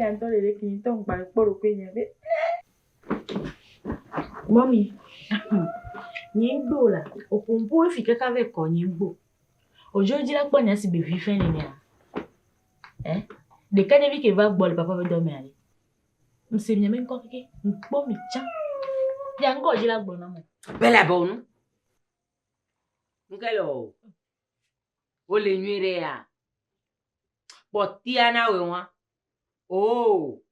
entend les qui tombent par le polo que y avait. Mami, Nimbo là, au pompo et fique qu'avec quoi Nimbo. Aujourd'hui, la bonne est si bévi fin linéa. Hein? De quand il qui va boire, le papa veut dormir. M'sais bien même quoi que bon mais tiens. Il y a encore la bonne amour. Belle la bonne. Ngelo. Ole nuire ya. Potia na we wa. Oh.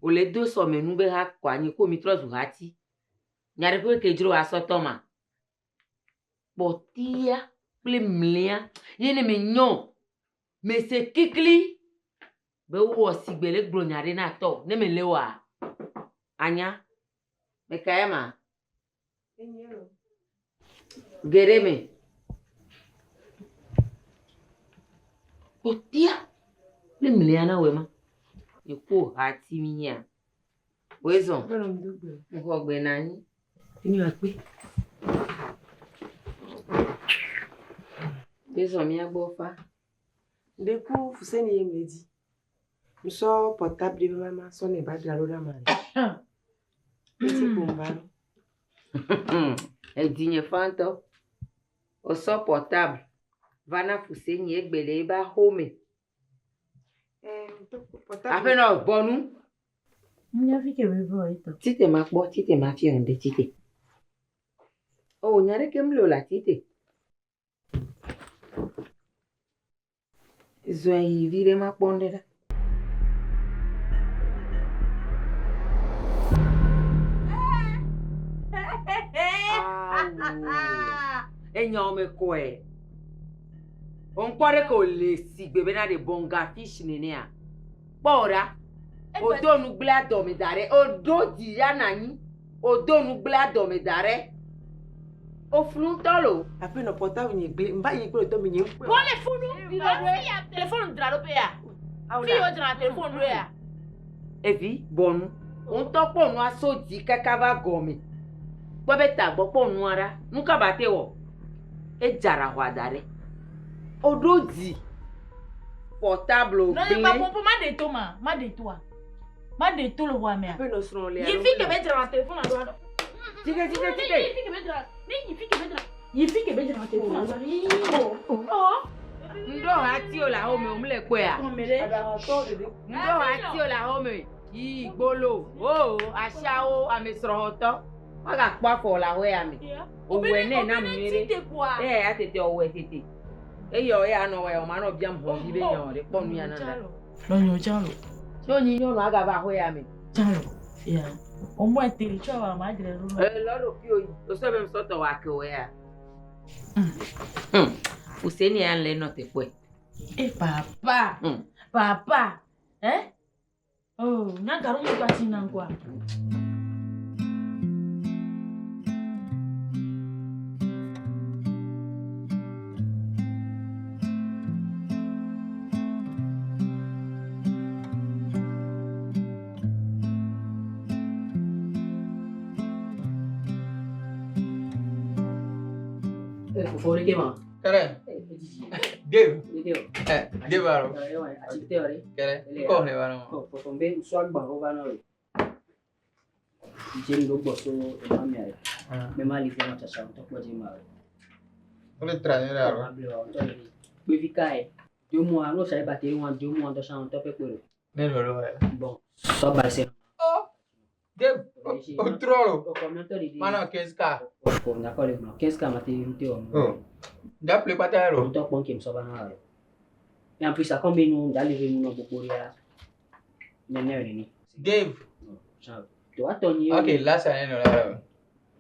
Ole do so menu be ha kwa ni ko mi trozu hati. Nyare ko ke jiro asoto ma. Potia ple mlia. Yene me nyon. Me se kikli. Be wo sigbele gro nyare na to. Ne me lewa. Anya. Me kaema. Gereme. Potia. Le mliana wema. Yeko hati minya. Wezo. Ngogbe nani? Ni akpe. Wezo mi agbofa. Du coup, vous savez, il me dit. Je sors portable de maman, son n'est pas de la loi petit combat. Elle dit fanto. Au sort portable. Vana fuse ni egbele ba home. Après non, bon nous. M'y a vu que veut voir et tout. Tite ma po, tite ma fille onde tite. Oh, nyare kem lo la tite. Zo yi vire ma ponde la. Enyo me koe. On croirait que les sigbe bena de bonga fish nenea. Bora. Odo nu gla do me dare. Odo di ya nani. Odo nu gla do me dare. O fluntolo. Après nos portables ni glé, mba yi ko to mi ni. Bon les funu. Il y a téléphone dra lo pe ya. Fi o dra téléphone lo ya. Et puis bon. On to po nu aso di kakava gomi. Bo beta gbo po nu ara. Nu ka bate wo. E jara wa dare. Odo di portable non il pas pour ma de toi ma de toi ma de tout le roi mère Après nos serons les. il fait que mettre un téléphone à droite tike il fait que mettre un téléphone à droite oh ndo hati o la home omle kwe a ndo hati o la home yi gbolo o asha o amesro hoto wa ga pa fo la we ami owe ne na mmiri ya tete owe tete eyo ya no we o ma no bia mbo bi be yan re ponu ya na na no nyo jalo so ni yo no aga ba ho ya mi jalo ya o mo atiri chawa ma dire ru loro ki o o so be msoto wa ke we ya useni ya nle no te kwe papa papa oh na garu mo pati na kwa Fori ke ma? Kere. Dave. Video. Dave baro. Activité ore. Kere. Ko ne baro. Ko tombe swag ba ro bana ore. Jeni lo boso e mami are. Me mali fi ma tasha to ko jema ore. Ole trainer aro. Be fi kai. 2 mois no sai bateri 2 mois to sa on to pe ko. Ne lo ya. Bon. So ba se. Oh. Dave. O trolo. O commentaire di. Mano 15k. Ko na ko le 15k materi o. Oh. D'appelé pas ta ro. On to pon ke so bana ore. Et en plus ça combien nous d'aller nous no bokoria. Ni. Dave. Ciao. Tu attogni. Ok, là ça ne la.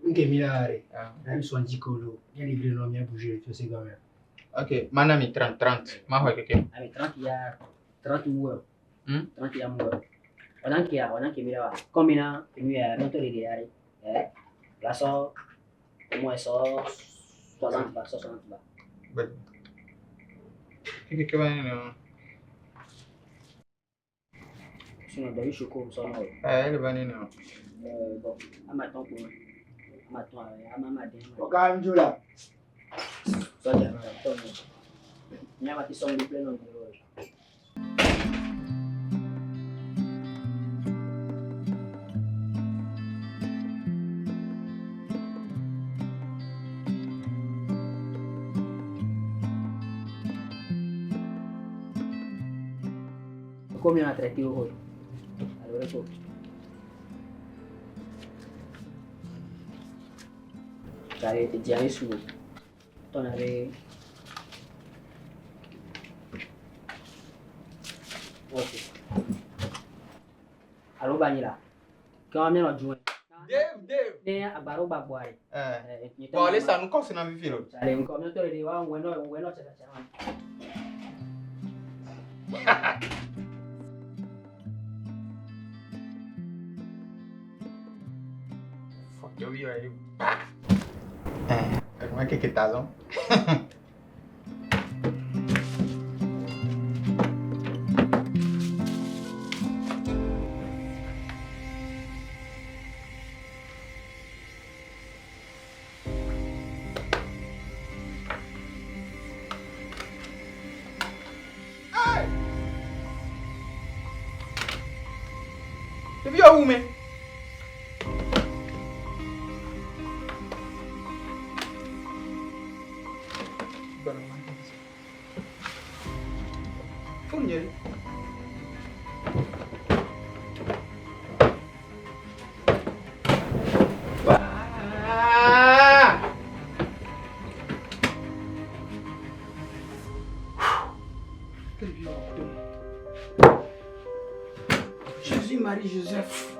Nke milare. Là ils sont dicolo. Il livré non bien bouger, tu sais quand même. Ok, manami 30. Ma hoye ke. Avec 30 ya 30 mois. 30 ya mois. On que mira, combina, mira, no te diría, la so, como eso, 60 ba. But. Que va no. Sinon, d'ailleurs, je suis ça, non. Le bani no. Bon, à ma temps, à ma madame. Oka njula. Ça, j'ai un temps. Il y a ma petite somme de plein de come on a traité hoy. Allora tu. Cari te già su. Tornare. Ok. Allora Banila. Quand même on joue. Dave. Ne abaro bagwai. Bon, allez, ça nous casse dans la vie. Allez, on commence à dire on bueno cha. Fuck, eu vi aí. Como é que tá, Zão? Você viu a Ume? Funge. Jésus, Marie, Joseph.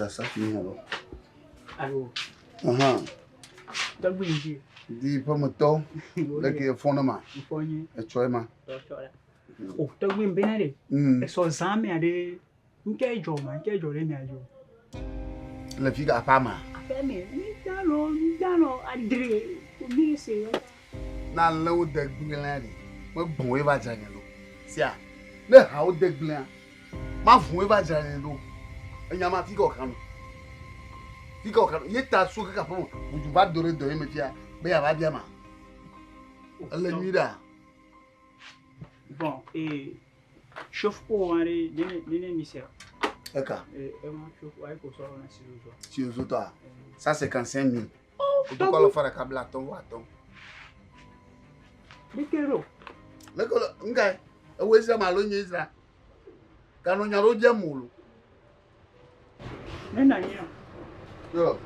Ça finit alors. Allô. Dis pas mon temps, là qui est fondement. Et tu es ma. Oh, tu as vu bien aller. Et son zame a des. N'qu'est jour, les miens. La fille a pas ma. Na lo de gbilan ri. Mo gbon we ba jan lo. Si a. Le ha o de gbilan. Ma fun we ba jan lo. Enya ma fi ko kan. Fi ko kan. Ye ta so ka pon. Buju ba dore do me fia. Be ya ba bia ma. Le mira. Bon, et chauffe pour aller nene misère. Eka. Et moi chauffe avec au soir on a sur le Si aux autres. Ça c'est 55 000. Tu peux le faire câble à ton waton. Bikero. Le ko ngai. E we se ma lo nyisa. Kanu nya ro je mulu. Nena nya. Yo.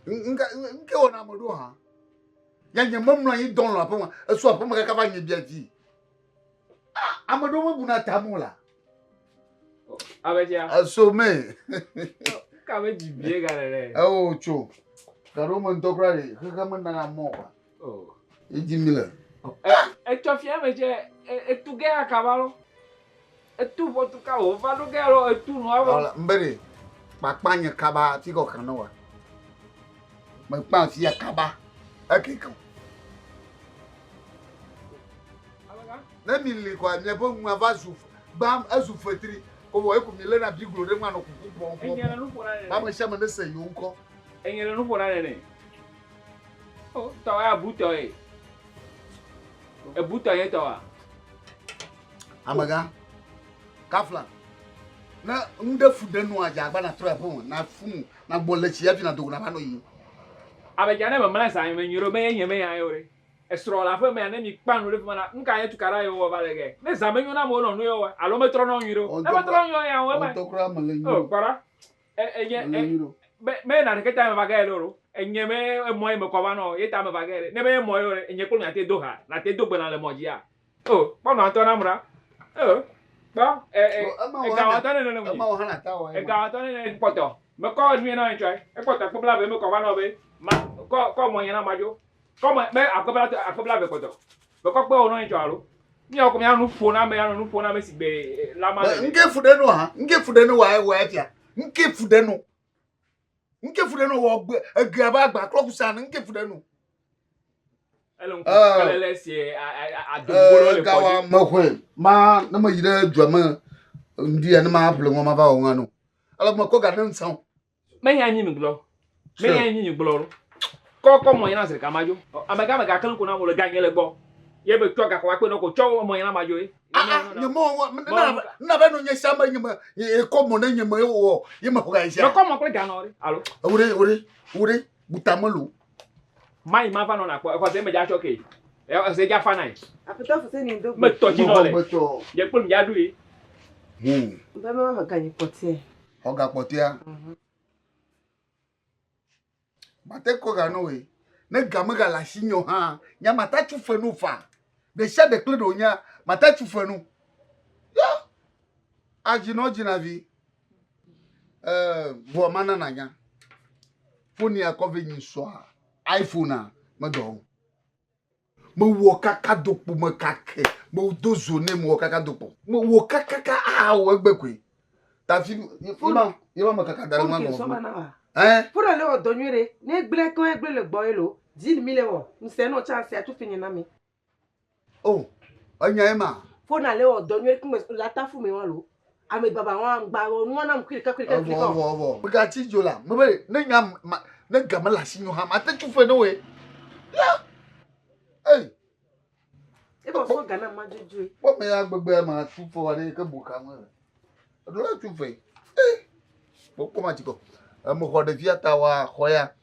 Nke ona modu ha. Ya nye mom no yi don la pon. E so pon ka ba nye bia ji. Ah, amado mo bu na tamula. Abeja. Asome. Ka be di bie galere. Oh, cho. Karo mo ntokra re. Ka mo na mo. Oh. Iji mile. E chofia meje e tu ge akabalo. E tu botuka o va do gero e tu no avo. Ala mbere. Pakpanye kaba ti ko kan no wa. Mo pa fi akaba. Akiko. Abaga. Na mi le kwa me bo nwa vasu. Bam azu fetri. Ko wo e ku mi le na biglo de nwa no kuku bon. Enyere nu pora ne. Ba mo sha mo ne se yo nko. Enyere nu pora ne. Oh, tawa ya buto e. E buto ye tawa. Amaga. Kafla. Na nde fude no aja agba na trapon na fun na gbolechi ya fi na dogo na ba no yi. Abeja ne me sa me nyoro me yenye me yan yore. E sro la fe me na mi kpanu le fuma na nka ye tukara yo wo balege. Ne za me nyona mo no no yo alo me tro no nyiro. Ne me tro yo ya we me. Otokra male Oh, nyiro. para. Me na ke ta me bagay loro. Enye me mo me ko ba no ye ta me bagay. Ne me mo yo enye ko na te do ha. Na te do gbe na le moji a. Oh, pas non toi namra. Oh. Ba gawata ne ne ma hana ta wa gawata ne poto. Me ko mi na enjoy. E poto ko bla be me ko ba no be. Ma ko mo yana majo. Ko mo be akobla be poto. Be ko pe ono enjoy alo. Mi o ko mi anu fo na me si be la ma. Nke fude no ha. Nke fude no wa tia. Nke fude no. Nke fude no wo agaba agba klokusa nke fude no. Gawa mahwe ma na ma yire dwama ndi ya na ma apple ngoma ba won anu ala ma ko ga nan san me ya nyi mi glo me ya nyi glo ko mo yana sir ka majo amaga kan ko na mo le ganyele gbo ye be to ga kwa pe no ko cho mo yana majo e ni mo na ba no nya sama nyima e ko mo na nyima e wo ye ma ko ga nsha ko mo ko ga no ri alo ure butamolu mai ma fa no na ko se me ja choke e se ja fa nai Apita fuse ni ndo. me to ti no le je pe mi ja du yi Ba ma ha kan potie. o ga potia mate ko ga no we ne gamaga la shinyo ha nya mata chu fenu fa de sha de kle do nya mata chu fenu ya ajino jinavi bo mana na nya phone ya ko ve nyi so iPhone a ma do mo wo kaka dopo mo kake mo dozo ne mo kaka dopo mo wo kaka wo gbekwe ta fi ima mo kaka dara ma mo Pour aller au donnuere ne gble ko egble le gbo elo 10,000 euro nse no chance a tu fini na mi oh anya ema pour aller au donnuere ku la ta fu mi won lo ame baba won gba won na mkirika wo mo ga ti jola mo be ne nya ne gamala sinyo ha ma ta tu fe no we ya hey e bo so gana ma juju wo me ya gbegbe ma tu fo wa ni ke buka mo do la tu fe bo ko ma ti ko mo ko de fiata wa khoya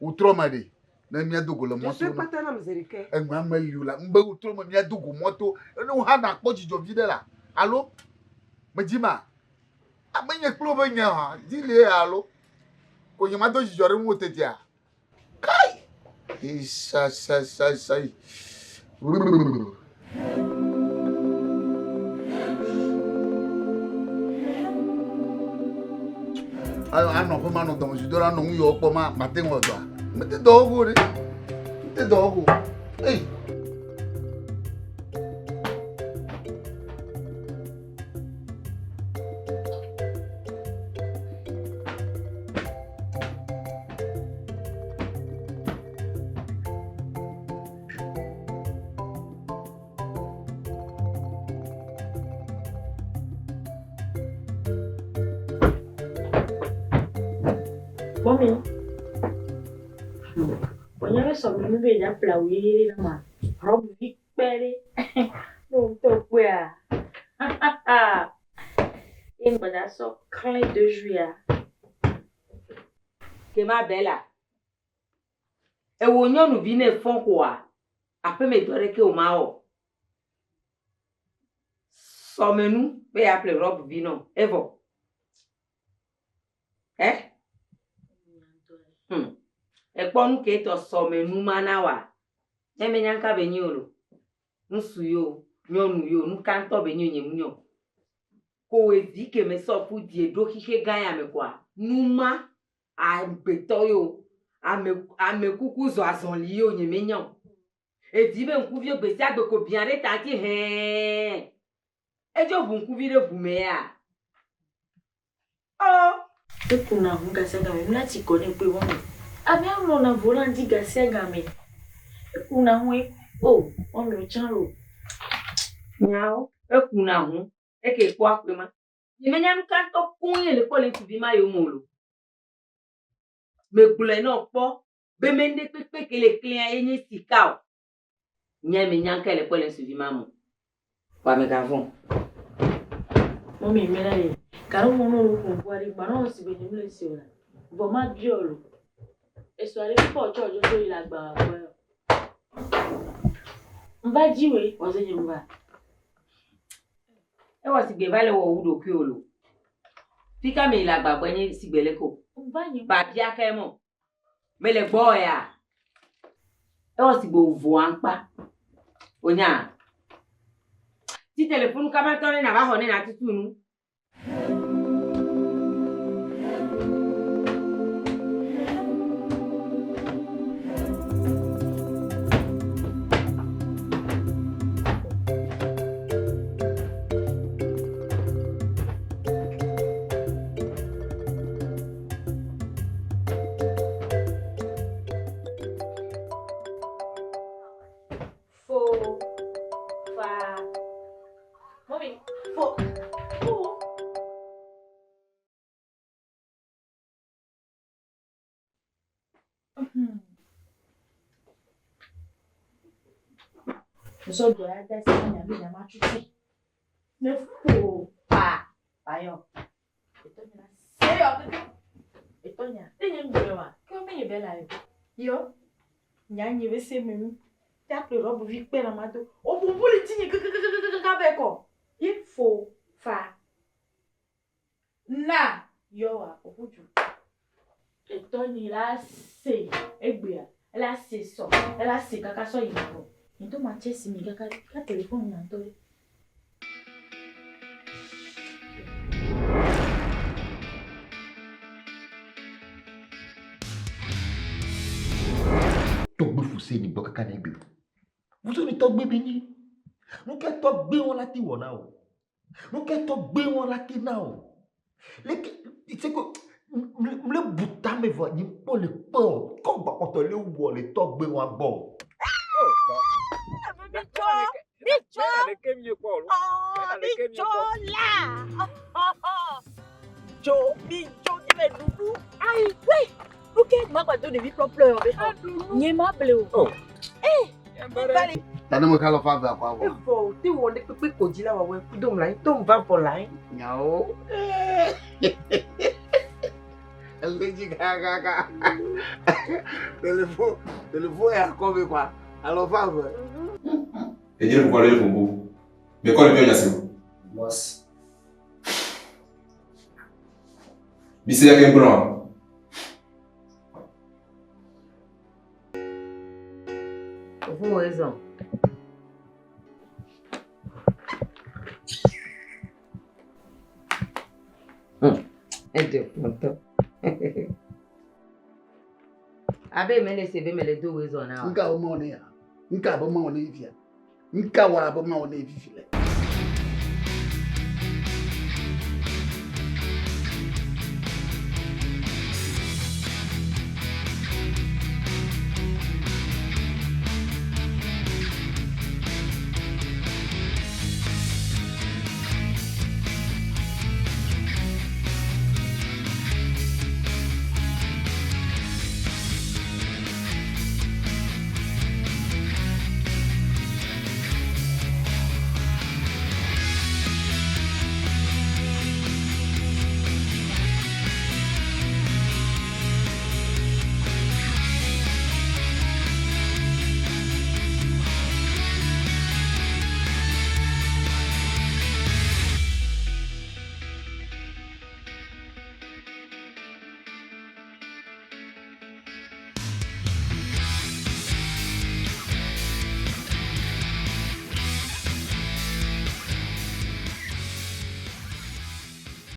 utro ma de na mi adugo lo moto je pata na mzerike engba meliula mbe utro mo mi adugo moto no ha na po jijo videla alo majima amenye klo be nya ha dile alo ko nyama do jijo re mo tetia kai isa sai ano ko mano do jijo ra no yo po ma mate ngodo mete dogo re mete dogo ei Mami, pokoknya sebelum beda pelawiri nama Rob Vicpere, untuk gue ya. Ini pada so clé de juillet. Que ma bella. E wo nyonu bi na fon ko a. Ape me dore ke o ma o. So menu be apple Rob vino. Evo. Ekponu ke to so menu mana wa. Eme nyanka be nyolo. Nsu yo, nyonu yo, nkanto be nyo. Ko we di ke me so fu die do kike gan ya me kwa. Numa a beto yo. Ame kuku zo azonli yo nyemenyan. E di be nku vie gbesi agbe ko bian re tanti he. E jo bu nku vie re bu me ya. Oh, e kuna hunga sanga me mlati kone pe won. Abi amlo na volandi gasega me. E kuna hu oh, on lo chanlo. nyao, e kuna hu. E ke kwa kwema. Nyemenyan kanto kunye le ko le tubi ma yo molo. Me kule no po be mende pepe ke le client enye sikao nyame nyanka le ko le suivi mamu kwa me gavon Mami mera ye karo mono lo ko bwari bana si be ni mle si ola bo ma biolo e so ale po chojo so ila gba wa mba jiwe o se nyumba e wo si gbe vale wo udo ki olo fika me ila gba enye si gbele ko ba dia ke mo me le gbo ya e wo si gbo vo anpa onya Ti téléphone kama toni na ba hone na tutunu. So do I that's na machuti. Ne fo pa bayo. Etonya. Tenye mbelewa. Ko me yebela yo. Yo. Nyanyi we se memu. Ta pe robo vi pe na mato. O bu buli tinye ka beko. Il faut fa. Na yo wa obuju. Etonya la se egbia. La se so. La se kaka so yiko. Então machesi mi kaka ka telefone na ntole. Togbe fuse ni boka kana ebe. Wuso ni togbe bi ni. Nu ke togbe won lati wo na o. Nu ke togbe won lati na o. Leke c'est que le buta me va ni po le po. Ko ba ko to le wo le togbe won bo. Bicho tu me doudou. Aïe, oui. Ok, ma pas de vie propre. N'y ma bleu. Oh. Tana mo kala fa ba kwa wa. Efo, ti wonde pepe koji la wa we kudum la, to mva for line. Nyao. Eleji ka. Telefone ya kobe kwa. Alo fa ba. Et dire pourquoi le fombo. Mais quoi le bien yassou? Boss. Bisi ya kembron. Vous raison. Abe mele sebe mele do raison na. Nka o mo ne ya. Nka bo mo ne ifia. Nka wa bo mo ne ifile.